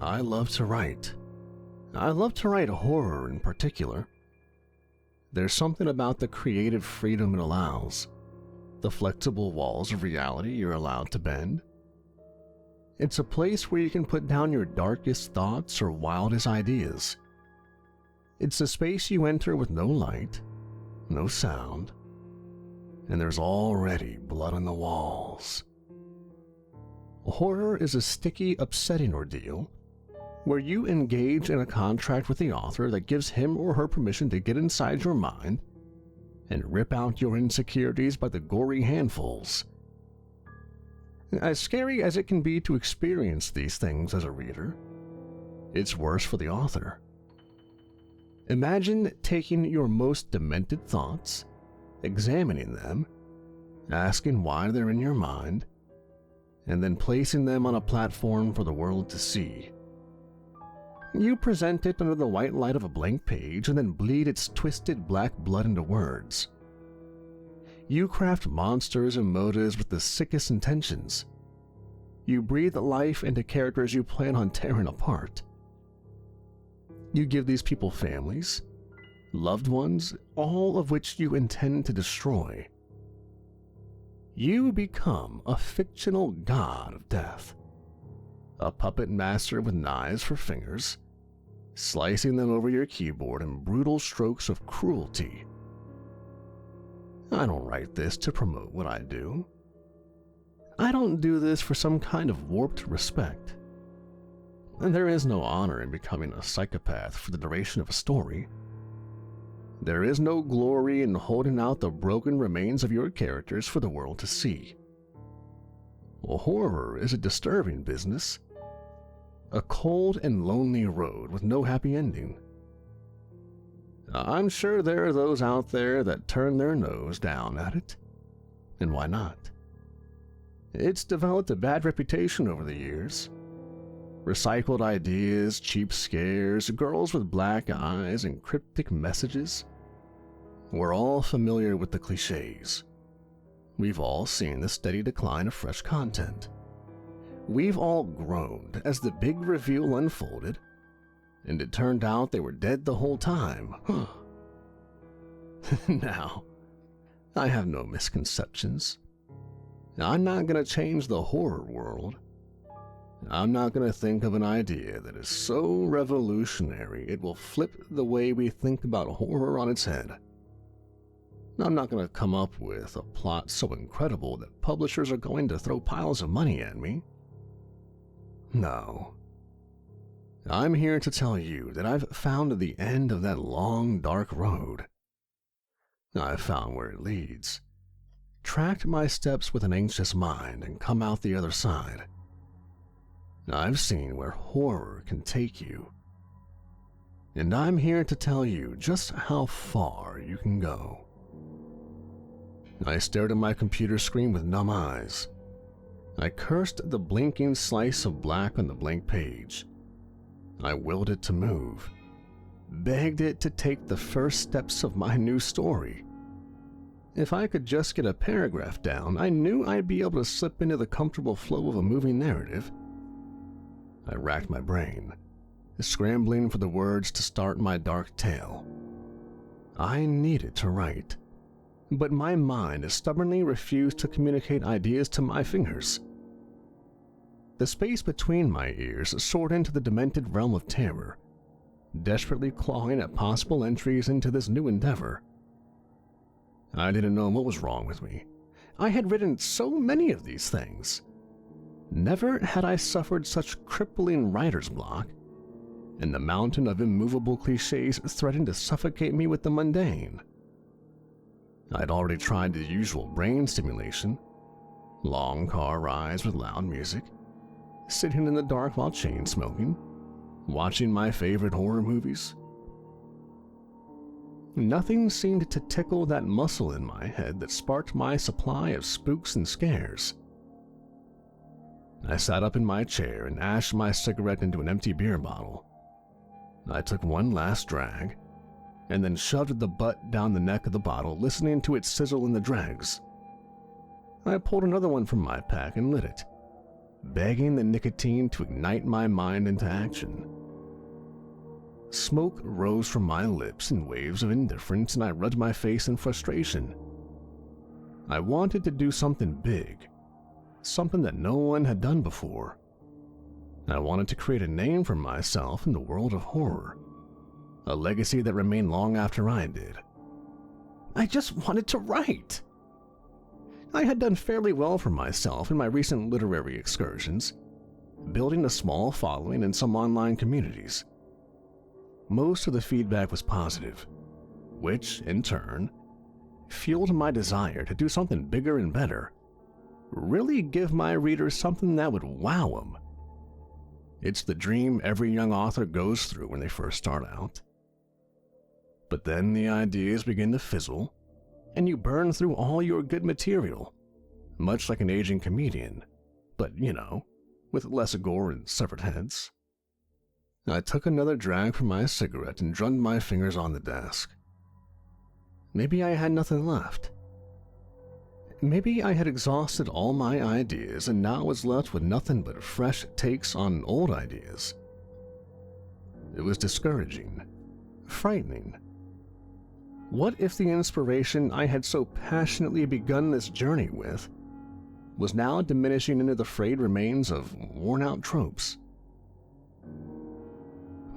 I love to write. I love to write horror in particular. There's something about the creative freedom it allows, the flexible walls of reality you're allowed to bend. It's a place where you can put down your darkest thoughts or wildest ideas. It's a space you enter with no light, no sound, and there's already blood on the walls. Horror is a sticky, upsetting ordeal where you engage in a contract with the author that gives him or her permission to get inside your mind and rip out your insecurities by the gory handfuls. As scary as it can be to experience these things as a reader, it's worse for the author. Imagine taking your most demented thoughts, examining them, asking why they're in your mind, and then placing them on a platform for the world to see. You present it under the white light of a blank page and then bleed its twisted black blood into words. You craft monsters and motives with the sickest intentions. You breathe life into characters you plan on tearing apart. You give these people families, loved ones, all of which you intend to destroy. You become a fictional god of death, a puppet master with knives for fingers, slicing them over your keyboard in brutal strokes of cruelty. I don't write this to promote what I do. I don't do this for some kind of warped respect. And there is no honor in becoming a psychopath for the duration of a story. There is no glory in holding out the broken remains of your characters for the world to see. Horror is a disturbing business. A cold and lonely road with no happy ending. I'm sure there are those out there that turn their nose down at it. And why not? It's developed a bad reputation over the years. Recycled ideas, cheap scares, girls with black eyes, and cryptic messages. We're all familiar with the cliches. We've all seen the steady decline of fresh content. We've all groaned as the big reveal unfolded, and it turned out they were dead the whole time. Now, I have no misconceptions. I'm not going to change the horror world. I'm not going to think of an idea that is so revolutionary it will flip the way we think about horror on its head. I'm not going to come up with a plot so incredible that publishers are going to throw piles of money at me. No. I'm here to tell you that I've found the end of that long, dark road. I've found where it leads, tracked my steps with an anxious mind, and come out the other side. I've seen where horror can take you. And I'm here to tell you just how far you can go. I stared at my computer screen with numb eyes. I cursed the blinking slice of black on the blank page. I willed it to move, begged it to take the first steps of my new story. If I could just get a paragraph down, I knew I'd be able to slip into the comfortable flow of a moving narrative. I racked my brain, scrambling for the words to start my dark tale. I needed to write, but my mind stubbornly refused to communicate ideas to my fingers. The space between my ears soared into the demented realm of terror, desperately clawing at possible entries into this new endeavor. I didn't know what was wrong with me. I had written so many of these things. Never had I suffered such crippling writer's block, and the mountain of immovable cliches threatened to suffocate me with the mundane. I'd already tried the usual brain stimulation, long car rides with loud music, sitting in the dark while chain smoking, watching my favorite horror movies. Nothing seemed to tickle that muscle in my head that sparked my supply of spooks and scares. I sat up in my chair and ashed my cigarette into an empty beer bottle. I took one last drag, and then shoved the butt down the neck of the bottle, listening to it sizzle in the dregs. I pulled another one from my pack and lit it, begging the nicotine to ignite my mind into action. Smoke rose from my lips in waves of indifference, and I rubbed my face in frustration. I wanted to do something big, something that no one had done before. I wanted to create a name for myself in the world of horror, a legacy that remained long after I did. I just wanted to write. I had done fairly well for myself in my recent literary excursions, building a small following in some online communities. Most of the feedback was positive, which, in turn, fueled my desire to do something bigger and better, really give my readers something that would wow them. It's the dream every young author goes through when they first start out. But then the ideas begin to fizzle, and you burn through all your good material, much like an aging comedian, but, with less gore and severed heads. I took another drag from my cigarette and drummed my fingers on the desk. Maybe I had nothing left. Maybe I had exhausted all my ideas and now was left with nothing but fresh takes on old ideas. It was discouraging, frightening. What if the inspiration I had so passionately begun this journey with was now diminishing into the frayed remains of worn-out tropes?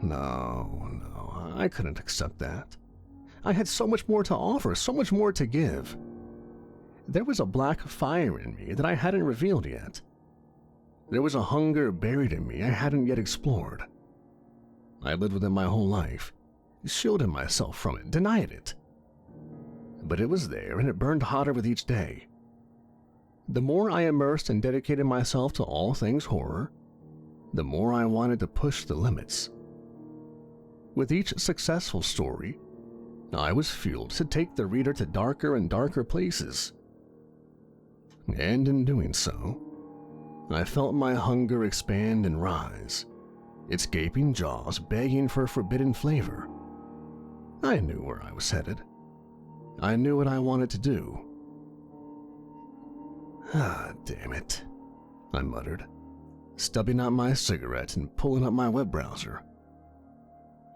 No, I couldn't accept that. I had so much more to offer, so much more to give. There was a black fire in me that I hadn't revealed yet. There was a hunger buried in me I hadn't yet explored. I lived with it my whole life, shielding myself from it, denied it. But it was there, and it burned hotter with each day. The more I immersed and dedicated myself to all things horror, the more I wanted to push the limits. With each successful story, I was fueled to take the reader to darker and darker places. And in doing so, I felt my hunger expand and rise, its gaping jaws begging for forbidden flavor. I knew where I was headed. I knew what I wanted to do. Damn it, I muttered, stubbing out my cigarette and pulling up my web browser.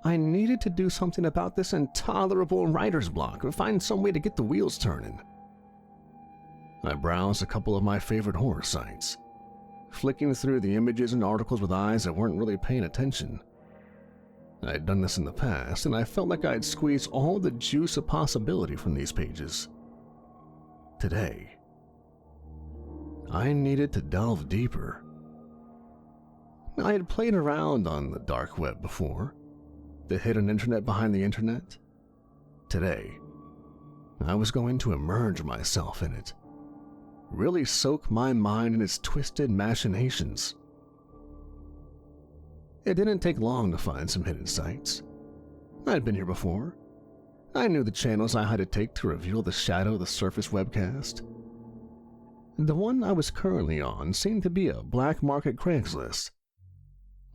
I needed to do something about this intolerable writer's block and find some way to get the wheels turning. I browsed a couple of my favorite horror sites, flicking through the images and articles with eyes that weren't really paying attention. I had done this in the past, and I felt like I had squeezed all the juice of possibility from these pages. Today, I needed to delve deeper. I had played around on the dark web before, the hidden internet behind the internet. Today, I was going to immerse myself in it, really soak my mind in its twisted machinations. It didn't take long to find some hidden sites. I'd been here before. I knew the channels I had to take to reveal the shadow of the surface webcast. The one I was currently on seemed to be a black market Craigslist.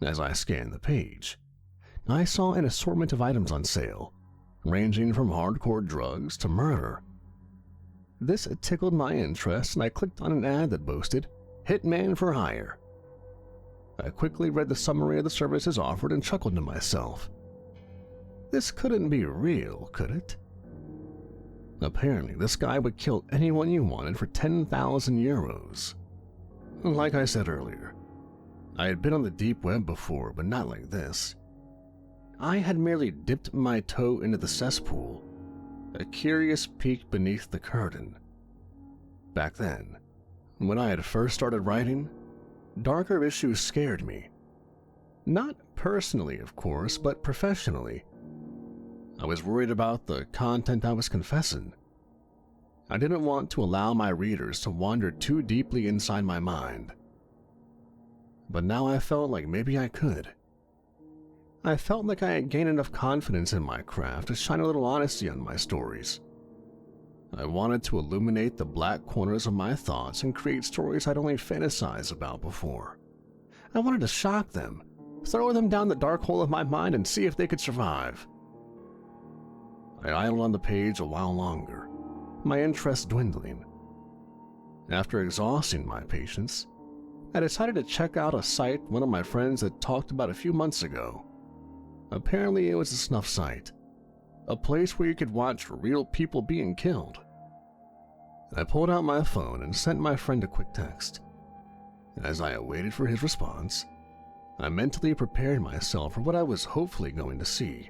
As I scanned the page, I saw an assortment of items on sale, ranging from hardcore drugs to murder. This tickled my interest, and I clicked on an ad that boasted, "Hitman for hire." I quickly read the summary of the services offered and chuckled to myself. This couldn't be real, could it? Apparently, this guy would kill anyone you wanted for 10,000 euros. Like I said earlier, I had been on the deep web before, but not like this. I had merely dipped my toe into the cesspool, a curious peek beneath the curtain. Back then, when I had first started writing, darker issues scared me. Not personally, of course, but professionally. I was worried about the content I was confessing. I didn't want to allow my readers to wander too deeply inside my mind. But now I felt like maybe I could. I felt like I had gained enough confidence in my craft to shine a little honesty on my stories. I wanted to illuminate the black corners of my thoughts and create stories I'd only fantasized about before. I wanted to shock them, throw them down the dark hole of my mind and see if they could survive. I idled on the page a while longer, my interest dwindling. After exhausting my patience, I decided to check out a site one of my friends had talked about a few months ago. Apparently it was a snuff site, a place where you could watch real people being killed. I pulled out my phone and sent my friend a quick text. As I awaited for his response, I mentally prepared myself for what I was hopefully going to see.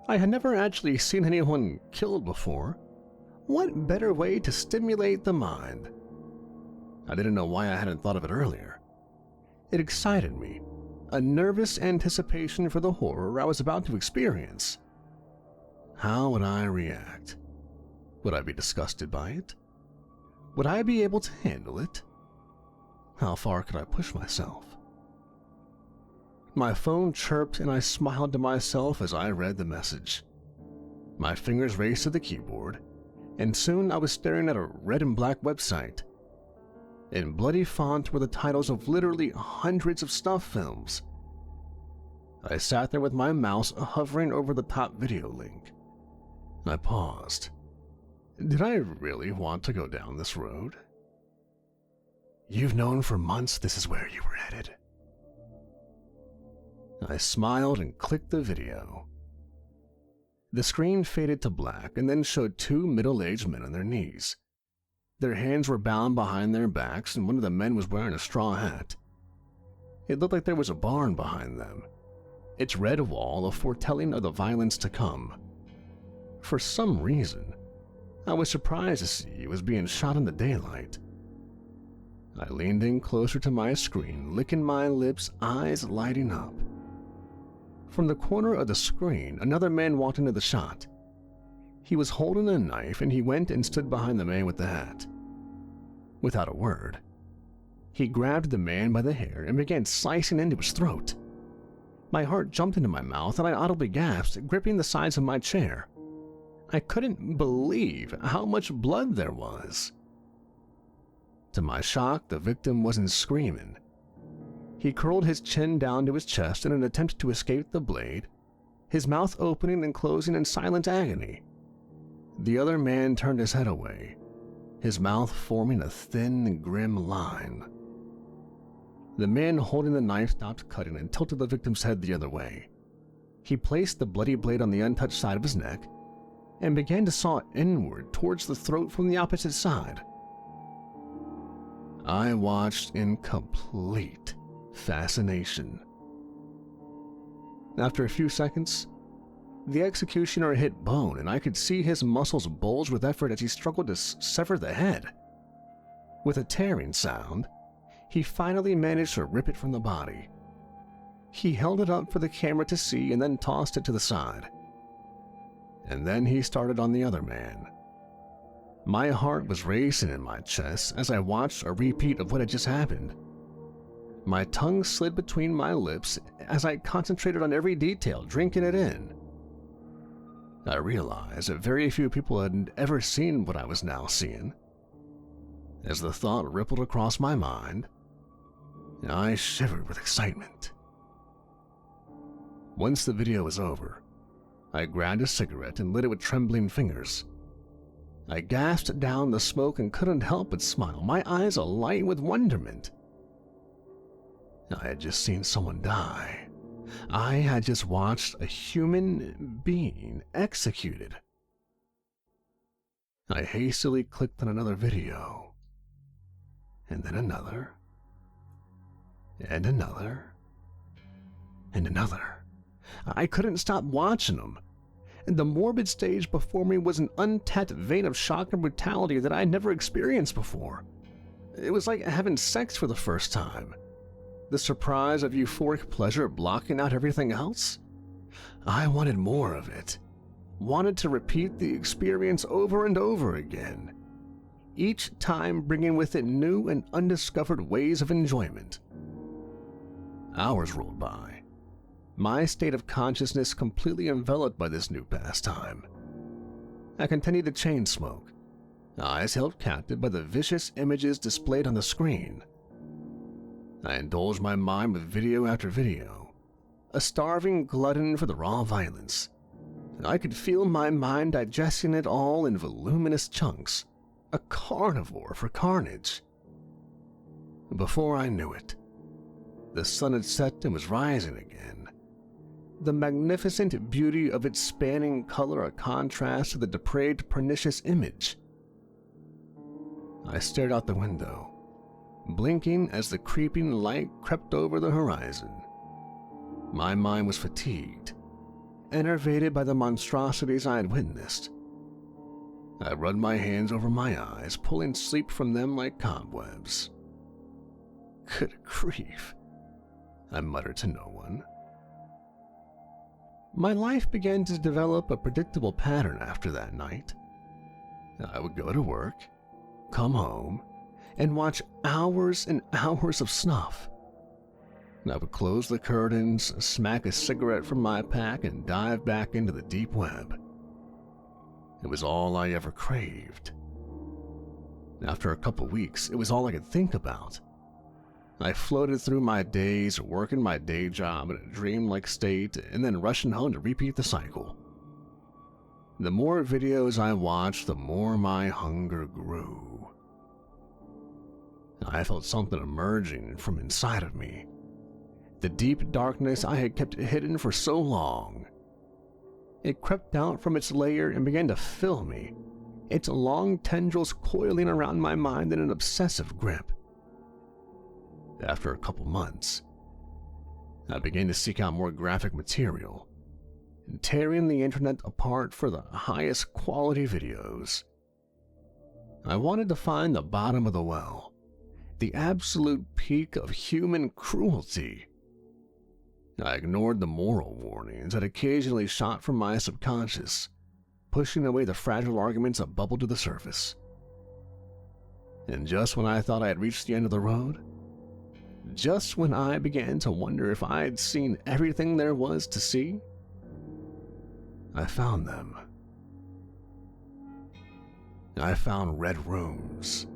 I had never actually seen anyone killed before. What better way to stimulate the mind? I didn't know why I hadn't thought of it earlier. It excited me, a nervous anticipation for the horror I was about to experience. How would I react? Would I be disgusted by it? Would I be able to handle it? How far could I push myself? My phone chirped and I smiled to myself as I read the message. My fingers raced to the keyboard, and soon I was staring at a red and black website. In bloody font were the titles of literally hundreds of snuff films. I sat there with my mouse hovering over the top video link. I paused. Did I really want to go down this road? You've known for months this is where you were headed. I smiled and clicked the video. The screen faded to black and then showed two middle-aged men on their knees. Their hands were bound behind their backs and one of the men was wearing a straw hat. It looked like there was a barn behind them, its red wall a foretelling of the violence to come. For some reason, I was surprised to see it was being shot in the daylight. I leaned in closer to my screen, licking my lips, eyes lighting up. From the corner of the screen, another man walked into the shot. He was holding a knife and he went and stood behind the man with the hat. Without a word, he grabbed the man by the hair and began slicing into his throat. My heart jumped into my mouth and I audibly gasped, gripping the sides of my chair. I couldn't believe how much blood there was. To my shock, the victim wasn't screaming. He curled his chin down to his chest in an attempt to escape the blade, his mouth opening and closing in silent agony. The other man turned his head away, his mouth forming a thin, grim line. The man holding the knife stopped cutting and tilted the victim's head the other way. He placed the bloody blade on the untouched side of his neck and began to saw inward towards the throat from the opposite side. I watched in complete fascination. After a few seconds, the executioner hit bone and I could see his muscles bulge with effort as he struggled to sever the head. With a tearing sound, he finally managed to rip it from the body. He held it up for the camera to see and then tossed it to the side. And then he started on the other man. My heart was racing in my chest as I watched a repeat of what had just happened. My tongue slid between my lips as I concentrated on every detail, drinking it in. I realized that very few people had ever seen what I was now seeing. As the thought rippled across my mind, I shivered with excitement. Once the video was over, I grabbed a cigarette and lit it with trembling fingers. I gasped down the smoke and couldn't help but smile, my eyes alight with wonderment. I had just seen someone die. I had just watched a human being executed. I hastily clicked on another video, and then another, and another, and another. I couldn't stop watching them. And the morbid stage before me was an untapped vein of shock and brutality that I had never experienced before. It was like having sex for the first time. The surprise of euphoric pleasure blocking out everything else. I wanted more of it. Wanted to repeat the experience over and over again. Each time bringing with it new and undiscovered ways of enjoyment. Hours rolled by. My state of consciousness completely enveloped by this new pastime. I continued to chain smoke, eyes held captive by the vicious images displayed on the screen. I indulged my mind with video after video, a starving glutton for the raw violence. I could feel my mind digesting it all in voluminous chunks, a carnivore for carnage. Before I knew it, the sun had set and was rising again. The magnificent beauty of its spanning color a contrast to the depraved, pernicious image. I stared out the window, blinking as the creeping light crept over the horizon. My mind was fatigued, enervated by the monstrosities I had witnessed. I rubbed my hands over my eyes, pulling sleep from them like cobwebs. Good grief, I muttered to no one. My life began to develop a predictable pattern after that night. I would go to work, come home, and watch hours and hours of snuff. I would close the curtains, smack a cigarette from my pack, and dive back into the deep web. It was all I ever craved. After a couple weeks, it was all I could think about. I floated through my days, working my day job in a dreamlike state, and then rushing home to repeat the cycle. The more videos I watched, the more my hunger grew. I felt something emerging from inside of me. The deep darkness I had kept hidden for so long. It crept out from its lair and began to fill me, its long tendrils coiling around my mind in an obsessive grip. After a couple months, I began to seek out more graphic material, tearing the internet apart for the highest quality videos. I wanted to find the bottom of the well, the absolute peak of human cruelty. I ignored the moral warnings that occasionally shot from my subconscious, pushing away the fragile arguments that bubbled to the surface. And just when I thought I had reached the end of the road, just when I began to wonder if I had seen everything there was to see, I found them. I found red rooms.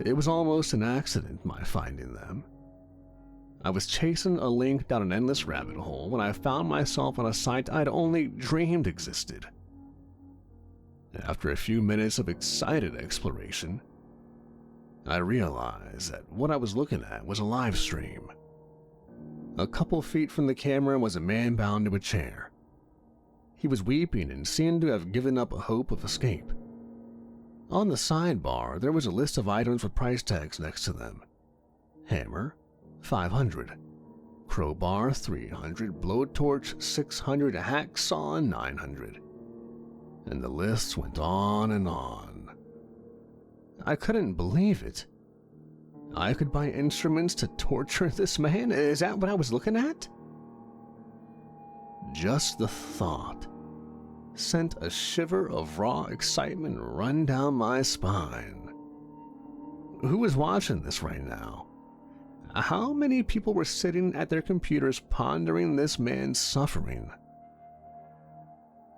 It was almost an accident, my finding them. I was chasing a link down an endless rabbit hole when I found myself on a site I'd only dreamed existed. After a few minutes of excited exploration, I realized that what I was looking at was a live stream. A couple feet from the camera was a man bound to a chair. He was weeping and seemed to have given up hope of escape. On the sidebar, there was a list of items with price tags next to them. Hammer, $500. Crowbar, $300. Blowtorch, $600. Hacksaw, $900. And the list went on and on. I couldn't believe it. I could buy instruments to torture this man? Is that what I was looking at? Just the thought sent a shiver of raw excitement run down my spine. Who was watching this right now? How many people were sitting at their computers pondering this man's suffering?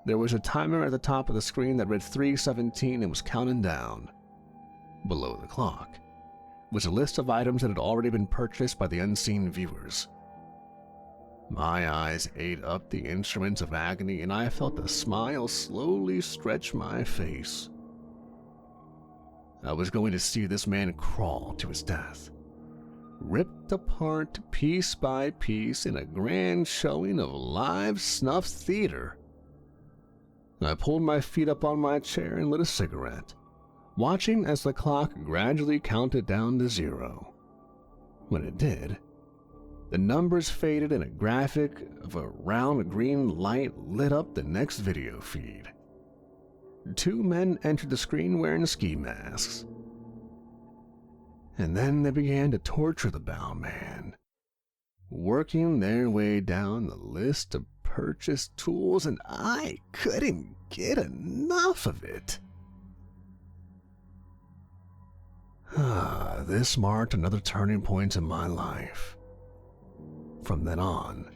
There was a timer at the top of the screen that read 3:17 and was counting down. Below the clock was a list of items that had already been purchased by the unseen viewers. My eyes ate up the instruments of agony, and I felt a smile slowly stretch my face. I was going to see this man crawl to his death, ripped apart piece by piece in a grand showing of live snuff theater. I pulled my feet up on my chair and lit a cigarette, watching as the clock gradually counted down to 0. When it did, the numbers faded and a graphic of a round green light lit up the next video feed. 2 men entered the screen wearing ski masks. And then they began to torture the bound man, working their way down the list of purchased tools, and I couldn't get enough of it. This marked another turning point in my life. From then on,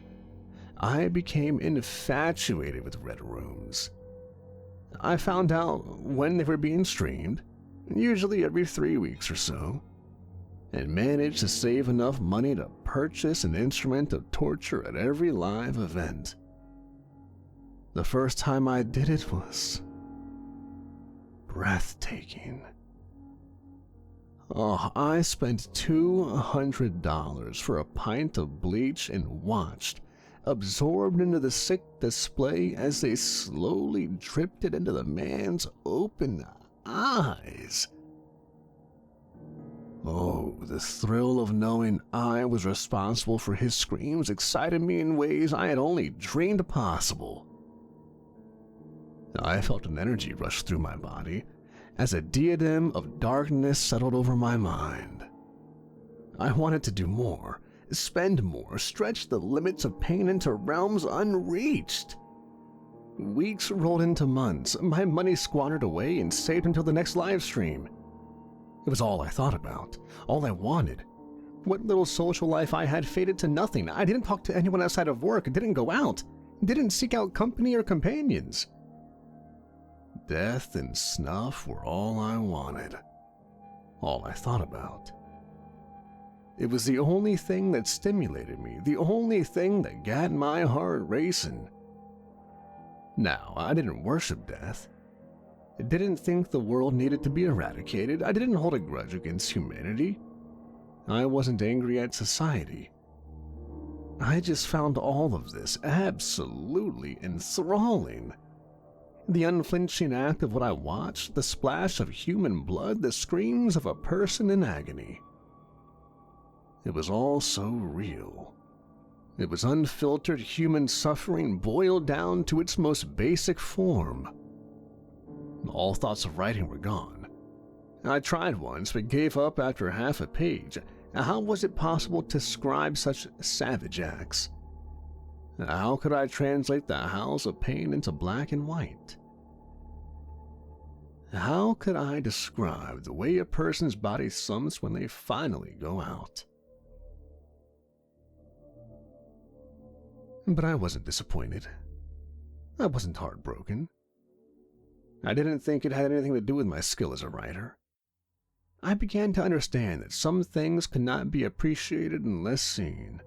I became infatuated with red rooms. I found out when they were being streamed, usually every 3 weeks or so, and managed to save enough money to purchase an instrument of torture at every live event. The first time I did it was breathtaking. Oh, I spent $200 for a pint of bleach and watched, absorbed into the sick display as they slowly drifted into the man's open eyes. Oh, the thrill of knowing I was responsible for his screams excited me in ways I had only dreamed possible. I felt an energy rush through my body as a diadem of darkness settled over my mind. I wanted to do more, spend more, stretch the limits of pain into realms unreached. Weeks rolled into months, my money squandered away and saved until the next live stream. It was all I thought about, all I wanted. What little social life I had faded to nothing. I didn't talk to anyone outside of work, didn't go out, didn't seek out company or companions. Death and snuff were all I wanted, all I thought about. It was the only thing that stimulated me, the only thing that got my heart racing. Now, I didn't worship death. I didn't think the world needed to be eradicated. I didn't hold a grudge against humanity. I wasn't angry at society. I just found all of this absolutely enthralling. The unflinching act of what I watched, the splash of human blood, the screams of a person in agony. It was all so real. It was unfiltered human suffering boiled down to its most basic form. All thoughts of writing were gone. I tried once, but gave up after half a page. How was it possible to scribe such savage acts? How could I translate the howls of pain into black and white? How could I describe the way a person's body sums when they finally go out? But I wasn't disappointed. I wasn't heartbroken. I didn't think it had anything to do with my skill as a writer. I began to understand that some things could not be appreciated unless seen.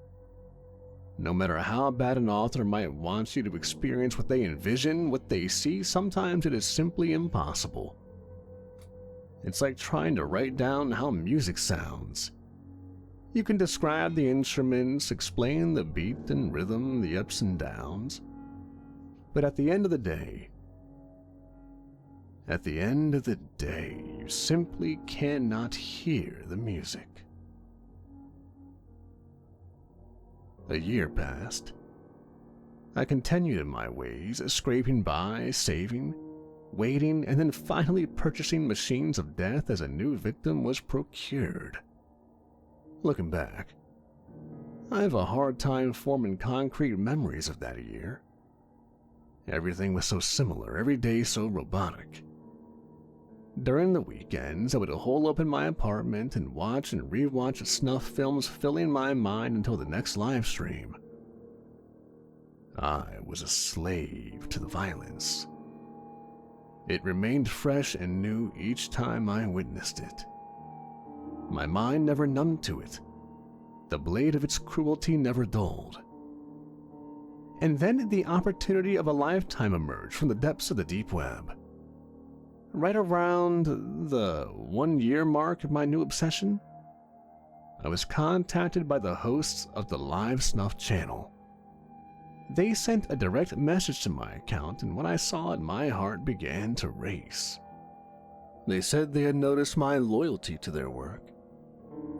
No matter how bad an author might want you to experience what they envision, what they see, sometimes it is simply impossible. It's like trying to write down how music sounds. You can describe the instruments, explain the beat and rhythm, the ups and downs. But at the end of the day, you simply cannot hear the music. A year passed. I continued in my ways, scraping by, saving, waiting, and then finally purchasing machines of death as a new victim was procured. Looking back, I have a hard time forming concrete memories of that year. Everything was so similar, every day so robotic. During the weekends, I would hole up in my apartment and watch and rewatch snuff films, filling my mind until the next live stream. I was a slave to the violence. It remained fresh and new each time I witnessed it. My mind never numbed to it. The blade of its cruelty never dulled. And then the opportunity of a lifetime emerged from the depths of the deep web. Right around the 1 year mark of my new obsession, I was contacted by the hosts of the Live Snuff channel. They sent a direct message to my account, and when I saw it, my heart began to race. They said they had noticed my loyalty to their work.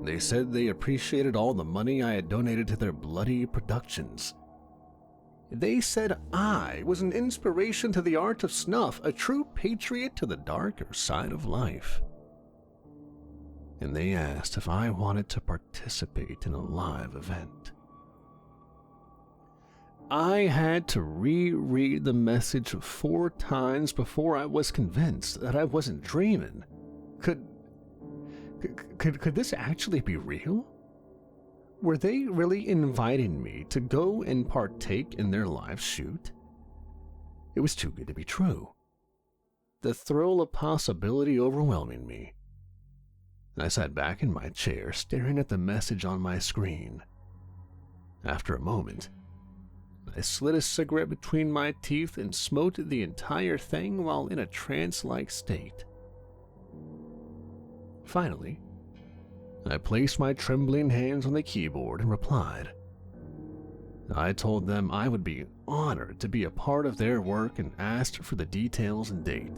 They said they appreciated all the money I had donated to their bloody productions. They said I was an inspiration to the art of snuff, a true patriot to the darker side of life. And they asked if I wanted to participate in a live event. I had to reread the message 4 times before I was convinced that I wasn't dreaming. Could this actually be real? Were they really inviting me to go and partake in their live shoot? It was too good to be true. The thrill of possibility overwhelming me. I sat back in my chair, staring at the message on my screen. After a moment, I slid a cigarette between my teeth and smoked the entire thing while in a trance-like state. Finally, I placed my trembling hands on the keyboard and replied. I told them I would be honored to be a part of their work and asked for the details and date.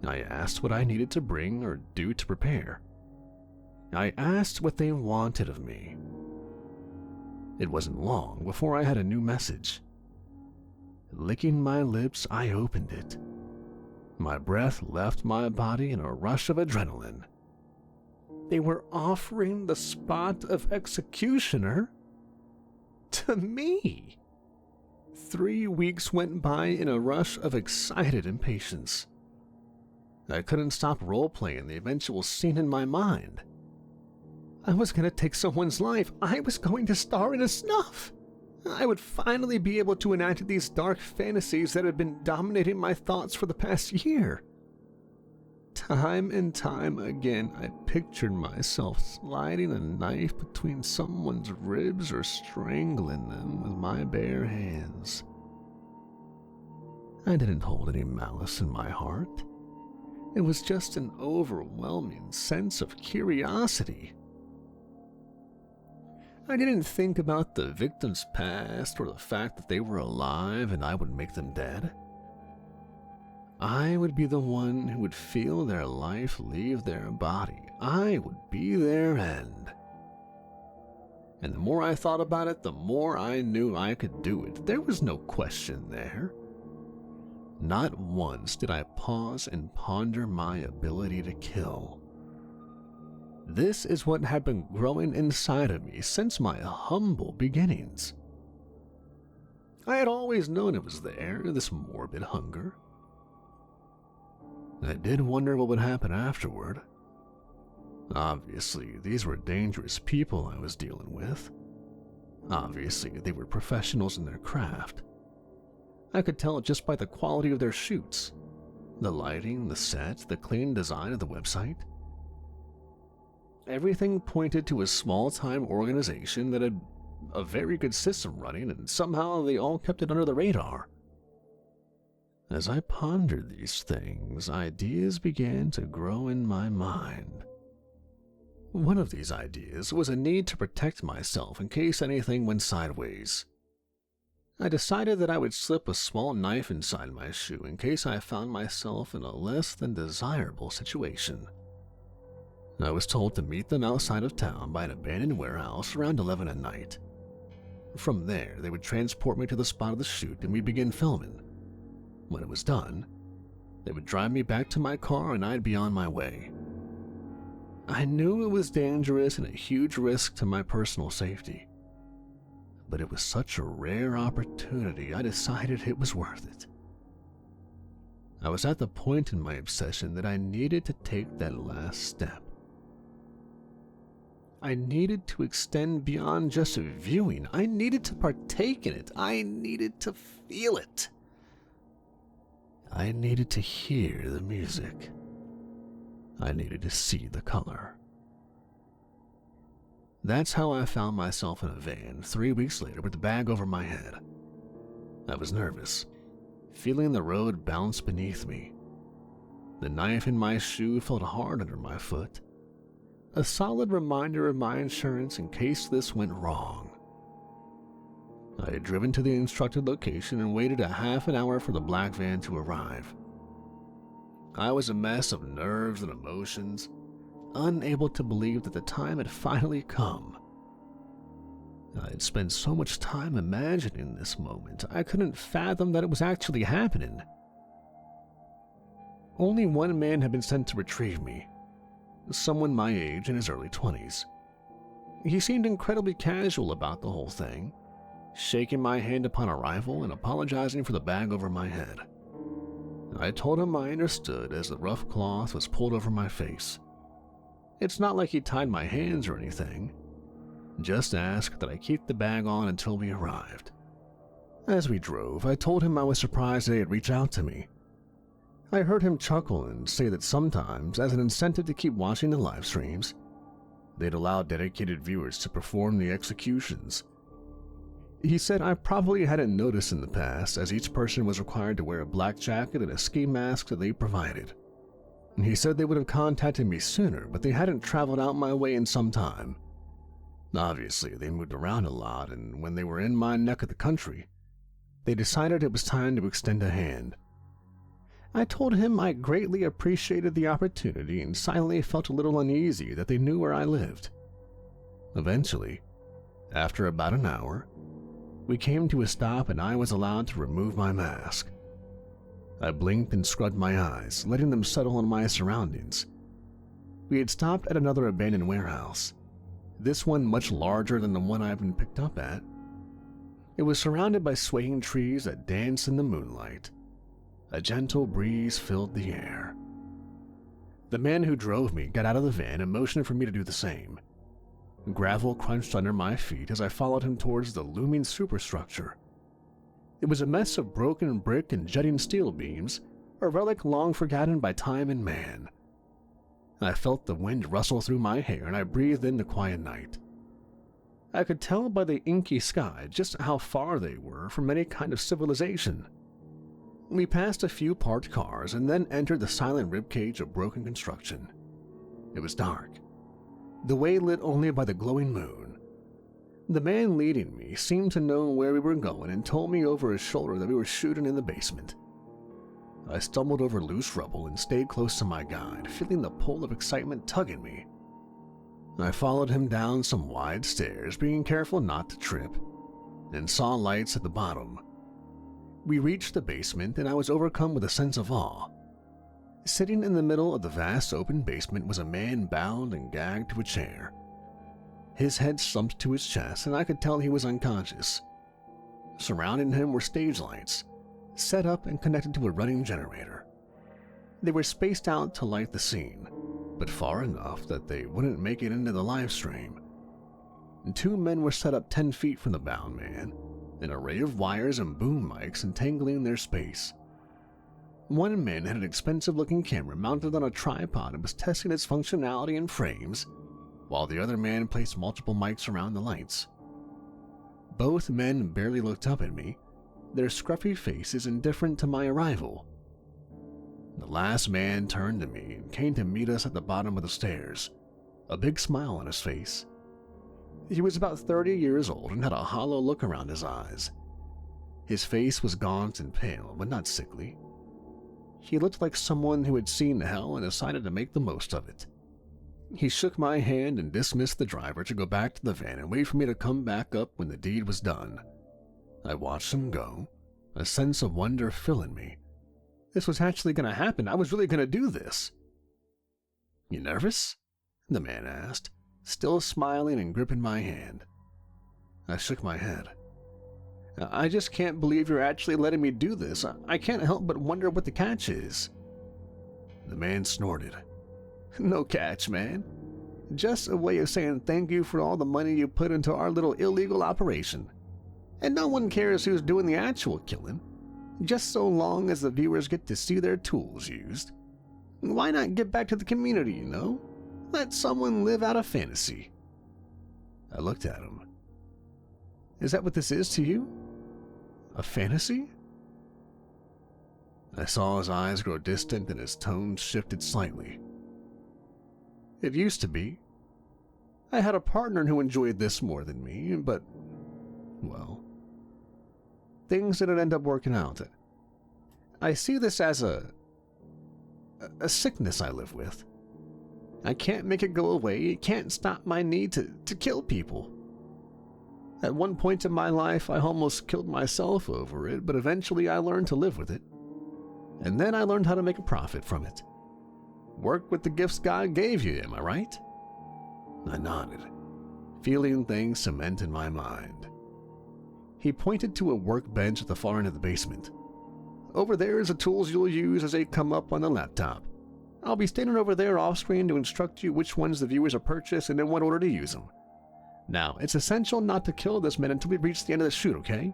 I asked what I needed to bring or do to prepare. I asked what they wanted of me. It wasn't long before I had a new message. Licking my lips, I opened it. My breath left my body in a rush of adrenaline. They were offering the spot of executioner to me. 3 weeks went by in a rush of excited impatience. I couldn't stop role-playing the eventual scene in my mind. I was going to take someone's life. I was going to star in a snuff. I would finally be able to enact these dark fantasies that had been dominating my thoughts for the past year. Time and time again, I pictured myself sliding a knife between someone's ribs or strangling them with my bare hands. I didn't hold any malice in my heart. It was just an overwhelming sense of curiosity. I didn't think about the victim's past or the fact that they were alive and I would make them dead. I would be the one who would feel their life leave their body. I would be their end. And the more I thought about it, the more I knew I could do it. There was no question there. Not once did I pause and ponder my ability to kill. This is what had been growing inside of me since my humble beginnings. I had always known it was there, this morbid hunger. I did wonder what would happen afterward. Obviously, these were dangerous people I was dealing with. Obviously, they were professionals in their craft. I could tell it just by the quality of their shoots, the lighting, the set, the clean design of the website. Everything pointed to a small-time organization that had a very good system running, and somehow they all kept it under the radar. As I pondered these things, ideas began to grow in my mind. One of these ideas was a need to protect myself in case anything went sideways. I decided that I would slip a small knife inside my shoe in case I found myself in a less than desirable situation. I was told to meet them outside of town by an abandoned warehouse around 11 at night. From there, they would transport me to the spot of the shoot and we'd begin filming. When it was done, they would drive me back to my car and I'd be on my way. I knew it was dangerous and a huge risk to my personal safety. But it was such a rare opportunity, I decided it was worth it. I was at the point in my obsession that I needed to take that last step. I needed to extend beyond just viewing. I needed to partake in it. I needed to feel it. I needed to hear the music. I needed to see the color. That's how I found myself in a van 3 weeks later with the bag over my head. I was nervous, feeling the road bounce beneath me. The knife in my shoe felt hard under my foot, a solid reminder of my insurance in case this went wrong. I had driven to the instructed location and waited a half an hour for the black van to arrive. I was a mess of nerves and emotions, unable to believe that the time had finally come. I had spent so much time imagining this moment, I couldn't fathom that it was actually happening. Only one man had been sent to retrieve me, someone my age in his early 20s. He seemed incredibly casual about the whole thing, shaking my hand upon arrival and apologizing for the bag over my head. I told him I understood as the rough cloth was pulled over my face. It's not like he tied my hands or anything, just asked that I keep the bag on until we arrived. As we drove, I told him I was surprised they had reached out to me. I heard him chuckle and say that sometimes, as an incentive to keep watching the live streams, they'd allow dedicated viewers to perform the executions. He said I probably hadn't noticed in the past, as each person was required to wear a black jacket and a ski mask that they provided. He said they would have contacted me sooner, but they hadn't traveled out my way in some time. Obviously, they moved around a lot, and when they were in my neck of the country, they decided it was time to extend a hand. I told him I greatly appreciated the opportunity and silently felt a little uneasy that they knew where I lived. Eventually, after about an hour, we came to a stop and I was allowed to remove my mask. I blinked and scrubbed my eyes, letting them settle on my surroundings. We had stopped at another abandoned warehouse, this one much larger than the one I've been picked up at. It was surrounded by swaying trees that danced in the moonlight. A gentle breeze filled the air. The man who drove me got out of the van and motioned for me to do the same. Gravel crunched under my feet as I followed him towards the looming superstructure. It was a mess of broken brick and jutting steel beams, a relic long forgotten by time and man. I felt the wind rustle through my hair and I breathed in the quiet night. I could tell by the inky sky just how far they were from any kind of civilization. We passed a few parked cars and then entered the silent ribcage of broken construction. It was dark, the way lit only by the glowing moon. The man leading me seemed to know where we were going and told me over his shoulder that we were shooting in the basement. I stumbled over loose rubble and stayed close to my guide, feeling the pull of excitement tugging me. I followed him down some wide stairs, being careful not to trip, and saw lights at the bottom. We reached the basement and I was overcome with a sense of awe. Sitting in the middle of the vast open basement was a man bound and gagged to a chair. His head slumped to his chest and I could tell he was unconscious. Surrounding him were stage lights, set up and connected to a running generator. They were spaced out to light the scene, but far enough that they wouldn't make it into the live stream. 2 men were set up 10 feet from the bound man, an array of wires and boom mics entangling their space. One man had an expensive-looking camera mounted on a tripod and was testing its functionality in frames, while the other man placed multiple mics around the lights. Both men barely looked up at me, their scruffy faces indifferent to my arrival. The last man turned to me and came to meet us at the bottom of the stairs, a big smile on his face. He was about 30 years old and had a hollow look around his eyes. His face was gaunt and pale, but not sickly. He looked like someone who had seen hell and decided to make the most of it. He shook my hand and dismissed the driver to go back to the van and wait for me to come back up when the deed was done. I watched him go, a sense of wonder filling me. This was actually going to happen. I was really going to do this. "You nervous?" the man asked, still smiling and gripping my hand. I shook my head. "I just can't believe you're actually letting me do this. I can't help but wonder what the catch is." The man snorted. "No catch, man. Just a way of saying thank you for all the money you put into our little illegal operation. And no one cares who's doing the actual killing, just so long as the viewers get to see their tools used. Why not give back to the community, you know? Let someone live out a fantasy." I looked at him. "Is that what this is to you? A fantasy?" I saw his eyes grow distant and his tone shifted slightly. "It used to be. I had a partner who enjoyed this more than me, but, well, things didn't end up working out. I see this as a sickness I live with. I can't make it go away. It can't stop my need to kill people. At one point in my life, I almost killed myself over it, but eventually I learned to live with it. And then I learned how to make a profit from it. Work with the gifts God gave you, am I right?" I nodded, feeling things cement in my mind. He pointed to a workbench at the far end of the basement. "Over there is the tools you'll use as they come up on the laptop. I'll be standing over there off-screen to instruct you which ones the viewers are purchased and in what order to use them. Now, it's essential not to kill this man until we reach the end of the shoot, okay?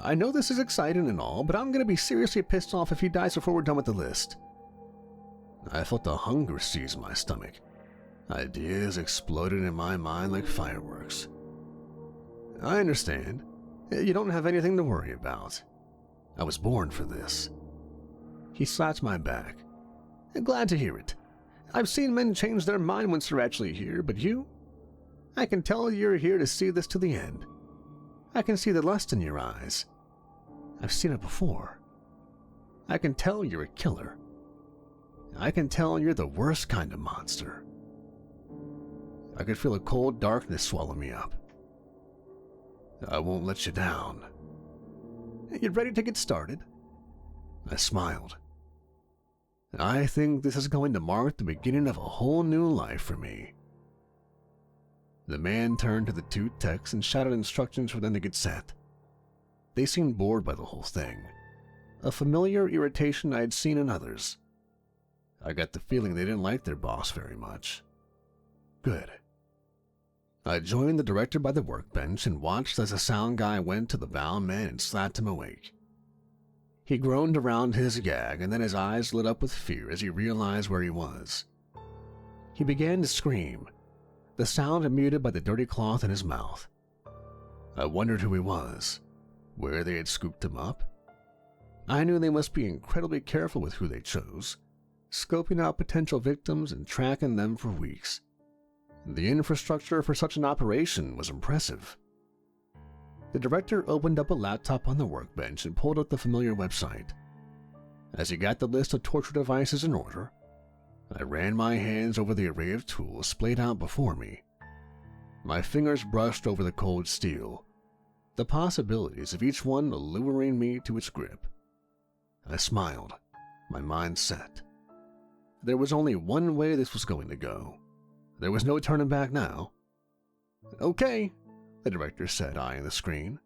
I know this is exciting and all, but I'm going to be seriously pissed off if he dies before we're done with the list." I felt a hunger seize my stomach. Ideas exploded in my mind like fireworks. "I understand. You don't have anything to worry about. I was born for this." He slapped my back. Glad to hear it. I've seen men change their mind once they're actually here, but you? I can tell you're here to see this to the end. I can see the lust in your eyes. I've seen it before. I can tell you're a killer. I can tell you're the worst kind of monster. I could feel a cold darkness swallow me up. I won't let you down. You ready to get started? I smiled. I think this is going to mark the beginning of a whole new life for me. The man turned to the two techs and shouted instructions for them to get set. They seemed bored by the whole thing, a familiar irritation I had seen in others. I got the feeling they didn't like their boss very much. Good. I joined the director by the workbench and watched as the sound guy went to the bound man and slapped him awake. He groaned around his gag, and then his eyes lit up with fear as he realized where he was. He began to scream, the sound muted by the dirty cloth in his mouth. I wondered who he was, where they had scooped him up. I knew they must be incredibly careful with who they chose, scoping out potential victims and tracking them for weeks. The infrastructure for such an operation was impressive. The director opened up a laptop on the workbench and pulled up the familiar website. As he got the list of torture devices in order, I ran my hands over the array of tools splayed out before me. My fingers brushed over the cold steel, the possibilities of each one alluring me to its grip. I smiled, my mind set. There was only one way this was going to go. There was no turning back now. Okay, the director said, eyeing the screen.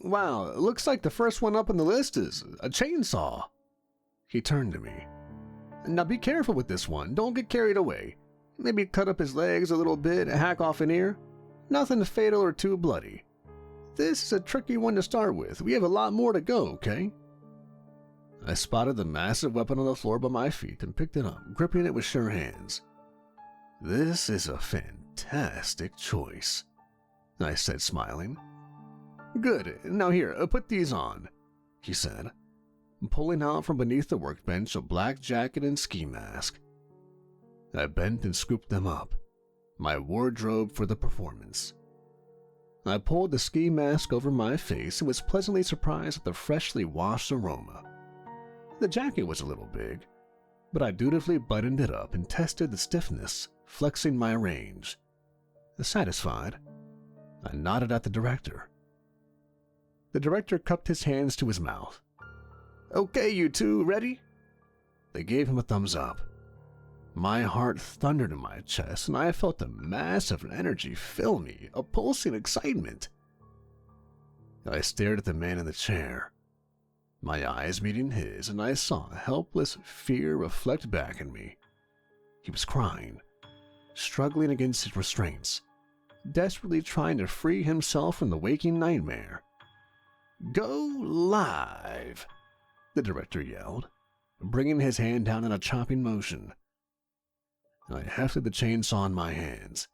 Wow, looks like the first one up on the list is a chainsaw. He turned to me. Now be careful with this one, don't get carried away. Maybe cut up his legs a little bit, hack off an ear. Nothing fatal or too bloody. This is a tricky one to start with, we have a lot more to go, okay? I spotted the massive weapon on the floor by my feet and picked it up, gripping it with sure hands. This is a fantastic choice, I said, smiling. Good, now here, put these on, he said, pulling out from beneath the workbench a black jacket and ski mask. I bent and scooped them up, my wardrobe for the performance. I pulled the ski mask over my face and was pleasantly surprised at the freshly washed aroma. The jacket was a little big, but I dutifully buttoned it up and tested the stiffness, flexing my range. Satisfied, I nodded at the director. The director cupped his hands to his mouth. Okay, you two, ready? They gave him a thumbs up. My heart thundered in my chest, and I felt a mass of energy fill me, a pulsing excitement. I stared at the man in the chair, my eyes meeting his, and I saw helpless fear reflect back in me. He was crying, struggling against his restraints, desperately trying to free himself from the waking nightmare. Go live, the director yelled, bringing his hand down in a chopping motion. I hefted the chainsaw in my hands,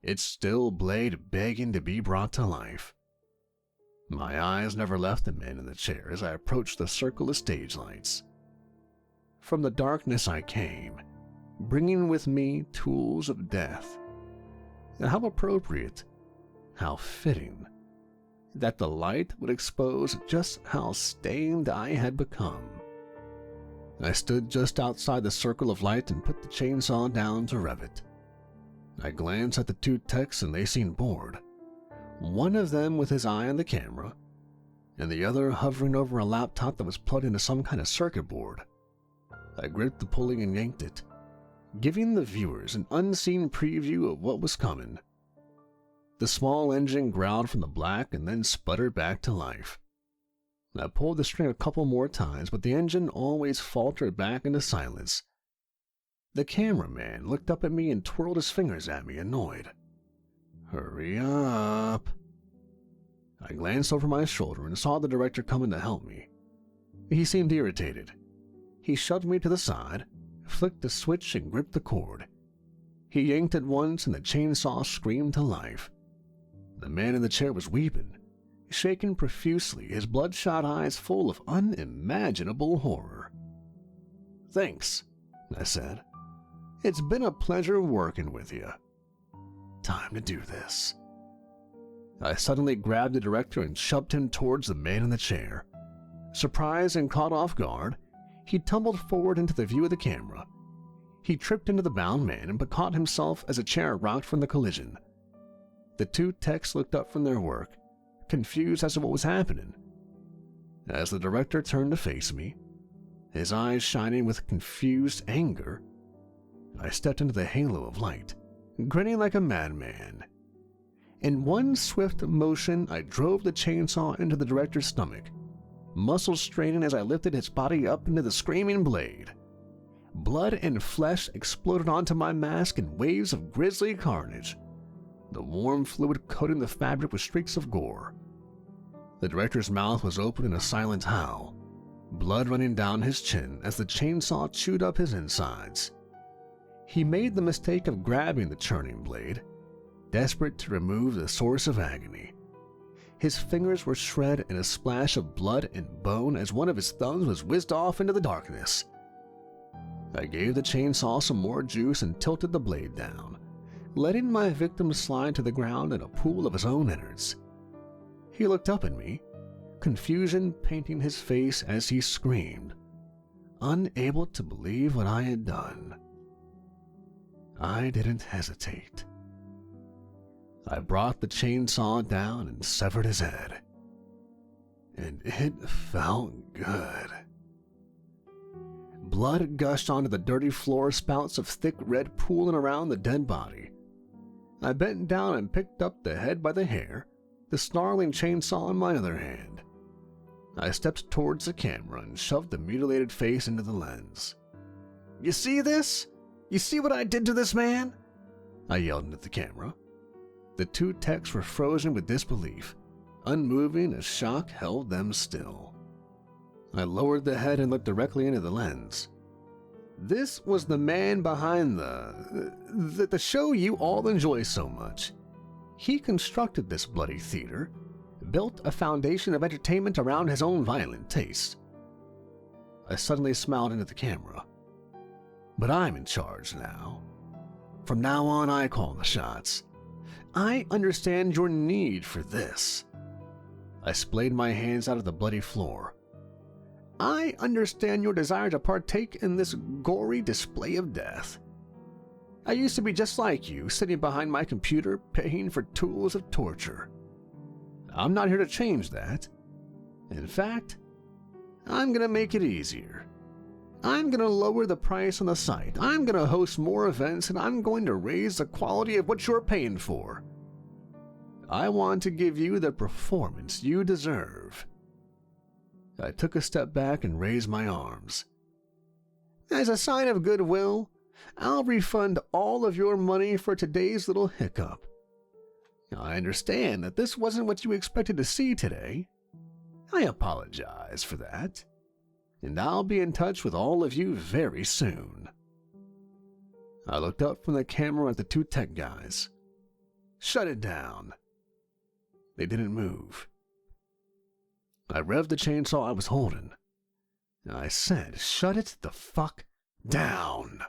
its steel blade begging to be brought to life. My eyes never left the man in the chair as I approached the circle of stage lights. From the darkness I came, bringing with me tools of death. And how appropriate, how fitting, that the light would expose just how stained I had become. I stood just outside the circle of light and put the chainsaw down to rev it. I glanced at the two techs and they seemed bored, one of them with his eye on the camera, and the other hovering over a laptop that was plugged into some kind of circuit board. I gripped the pulley and yanked it, giving the viewers an unseen preview of what was coming. The small engine growled from the black and then sputtered back to life. I pulled the string a couple more times, but the engine always faltered back into silence. The cameraman looked up at me and twirled his fingers at me, annoyed. Hurry up. I glanced over my shoulder and saw the director coming to help me. He seemed irritated. He shoved me to the side, flicked the switch and gripped the cord. He yanked it once and the chainsaw screamed to life. The man in the chair was weeping, shaking profusely, his bloodshot eyes full of unimaginable horror. Thanks, I said. "It's been a pleasure working with you. Time to do this." I suddenly grabbed the director and shoved him towards the man in the chair. Surprised and caught off guard, he tumbled forward into the view of the camera. He tripped into the bound man but caught himself as a chair rocked from the collision. The two techs looked up from their work, confused as to what was happening. As the director turned to face me, his eyes shining with confused anger, I stepped into the halo of light, grinning like a madman. In one swift motion, I drove the chainsaw into the director's stomach, muscles straining as I lifted his body up into the screaming blade. Blood and flesh exploded onto my mask in waves of grisly carnage, the warm fluid coating the fabric with streaks of gore. The director's mouth was open in a silent howl, blood running down his chin as the chainsaw chewed up his insides. He made the mistake of grabbing the churning blade, desperate to remove the source of agony. His fingers were shred in a splash of blood and bone as one of his thumbs was whizzed off into the darkness. I gave the chainsaw some more juice and tilted the blade down, letting my victim slide to the ground in a pool of his own innards. He looked up at me, confusion painting his face as he screamed, unable to believe what I had done. I didn't hesitate. I brought the chainsaw down and severed his head. And it felt good. Blood gushed onto the dirty floor spouts of thick red pooling around the dead body. I bent down and picked up the head by the hair, the snarling chainsaw in my other hand. I stepped towards the camera and shoved the mutilated face into the lens. "You see this? You see what I did to this man?" I yelled into the camera. The two techs were frozen with disbelief, unmoving as shock held them still. I lowered the head and looked directly into the lens. This was the man behind the show you all enjoy so much. He constructed this bloody theater, built a foundation of entertainment around his own violent tastes. I suddenly smiled into the camera. But I'm in charge now. From now on, I call the shots. I understand your need for this. I splayed my hands out of the bloody floor. I understand your desire to partake in this gory display of death. I used to be just like you, sitting behind my computer, paying for tools of torture. I'm not here to change that. In fact, I'm going to make it easier. I'm going to lower the price on the site. I'm going to host more events, and I'm going to raise the quality of what you're paying for. I want to give you the performance you deserve. I took a step back and raised my arms. As a sign of goodwill, I'll refund all of your money for today's little hiccup. I understand that this wasn't what you expected to see today. I apologize for that. And I'll be in touch with all of you very soon. I looked up from the camera at the two tech guys. Shut it down. They didn't move. I revved the chainsaw I was holding. I said, shut it the fuck down.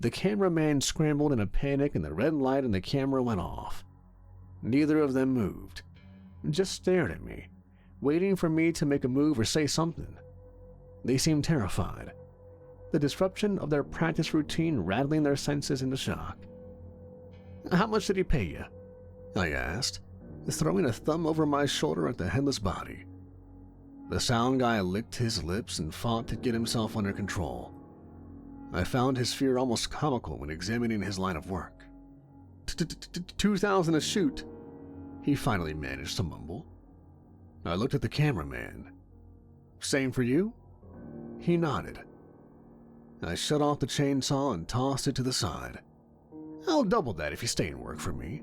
The cameraman scrambled in a panic and the red light in the camera went off. Neither of them moved, just stared at me, waiting for me to make a move or say something. They seemed terrified, the disruption of their practice routine rattling their senses into shock. How much did he pay you? I asked, throwing a thumb over my shoulder at the headless body. The sound guy licked his lips and fought to get himself under control. I found his fear almost comical when examining his line of work. 2,000 a shoot, he finally managed to mumble. I looked at the cameraman. Same for you? He nodded. I shut off the chainsaw and tossed it to the side. I'll double that if you stay and work for me.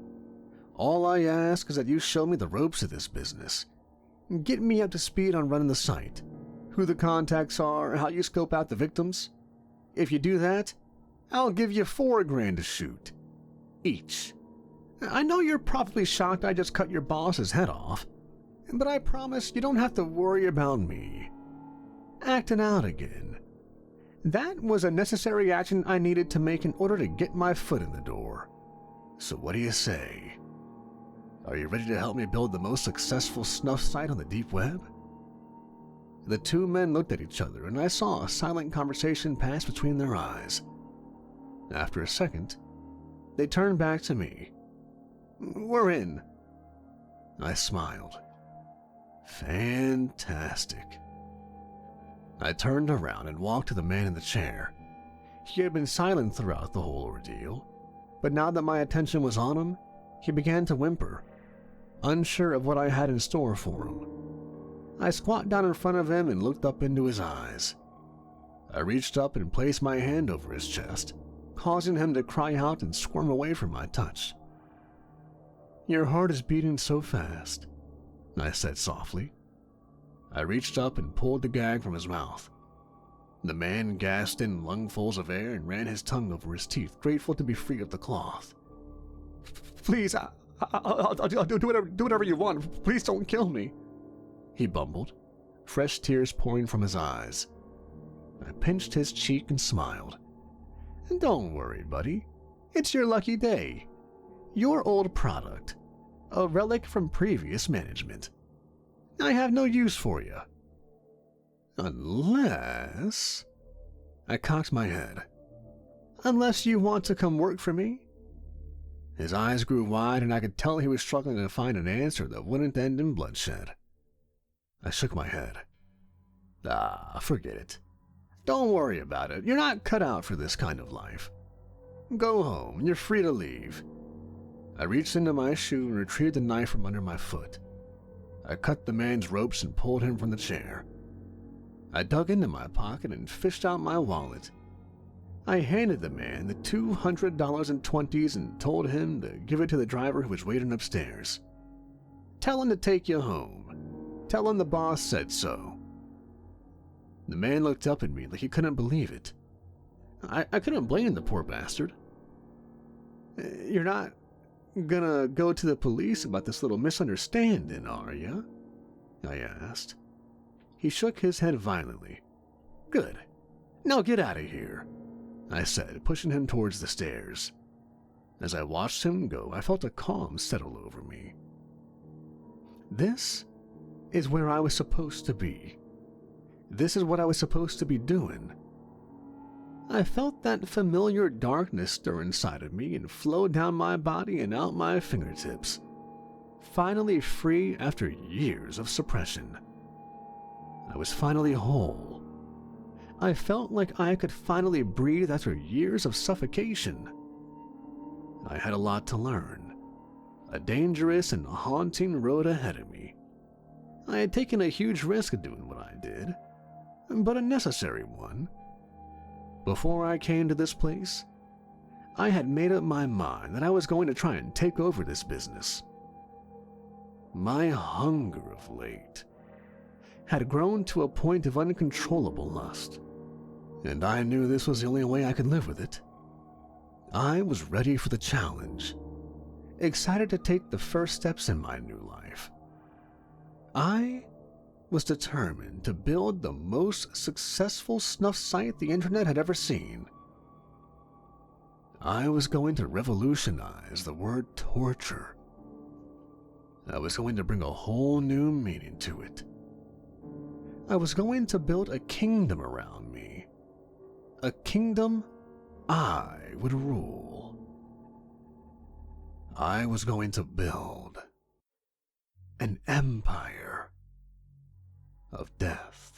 All I ask is that you show me the ropes of this business. Get me up to speed on running the site, who the contacts are, how you scope out the victims. If you do that, I'll give you $4,000 to shoot. Each. I know you're probably shocked I just cut your boss's head off, but I promise you don't have to worry about me. Acting out again. That was a necessary action I needed to make in order to get my foot in the door. So what do you say? Are you ready to help me build the most successful snuff site on the deep web? The two men looked at each other, and I saw a silent conversation pass between their eyes. After a second, they turned back to me. "We're in." I smiled. Fantastic. I turned around and walked to the man in the chair. He had been silent throughout the whole ordeal, but now that my attention was on him, he began to whimper, unsure of what I had in store for him. I squat down in front of him and looked up into his eyes. I reached up and placed my hand over his chest, causing him to cry out and squirm away from my touch. "Your heart is beating so fast," I said softly. I reached up and pulled the gag from his mouth. The man gasped in lungfuls of air and ran his tongue over his teeth, grateful to be free of the cloth. "Please, I'll do whatever you want. Please don't kill me," he bumbled, fresh tears pouring from his eyes. I pinched his cheek and smiled. "Don't worry, buddy. It's your lucky day. Your old product, a relic from previous management. I have no use for you. Unless..." I cocked my head. "Unless you want to come work for me?" His eyes grew wide, and I could tell he was struggling to find an answer that wouldn't end in bloodshed. I shook my head. Forget it. Don't worry about it. You're not cut out for this kind of life. Go home. You're free to leave." I reached into my shoe and retrieved the knife from under my foot. I cut the man's ropes and pulled him from the chair. I dug into my pocket and fished out my wallet. I handed the man the $200 in 20s and told him to give it to the driver who was waiting upstairs. "Tell him to take you home. Tell him the boss said so." The man looked up at me like he couldn't believe it. I couldn't blame the poor bastard. "You're not gonna go to the police about this little misunderstanding, are you?" I asked. He shook his head violently. "Good. Now get out of here," I said, pushing him towards the stairs. As I watched him go, I felt a calm settle over me. This is where I was supposed to be. This is what I was supposed to be doing. I felt that familiar darkness stir inside of me and flow down my body and out my fingertips. Finally free after years of suppression. I was finally whole. I felt like I could finally breathe after years of suffocation. I had a lot to learn. A dangerous and haunting road ahead of me. I had taken a huge risk of doing what I did, but a necessary one. Before I came to this place, I had made up my mind that I was going to try and take over this business. My hunger of late had grown to a point of uncontrollable lust, and I knew this was the only way I could live with it. I was ready for the challenge, excited to take the first steps in my new life. I was determined to build the most successful snuff site the internet had ever seen. I was going to revolutionize the word torture. I was going to bring a whole new meaning to it. I was going to build a kingdom around me. A kingdom I would rule. I was going to build an empire of death.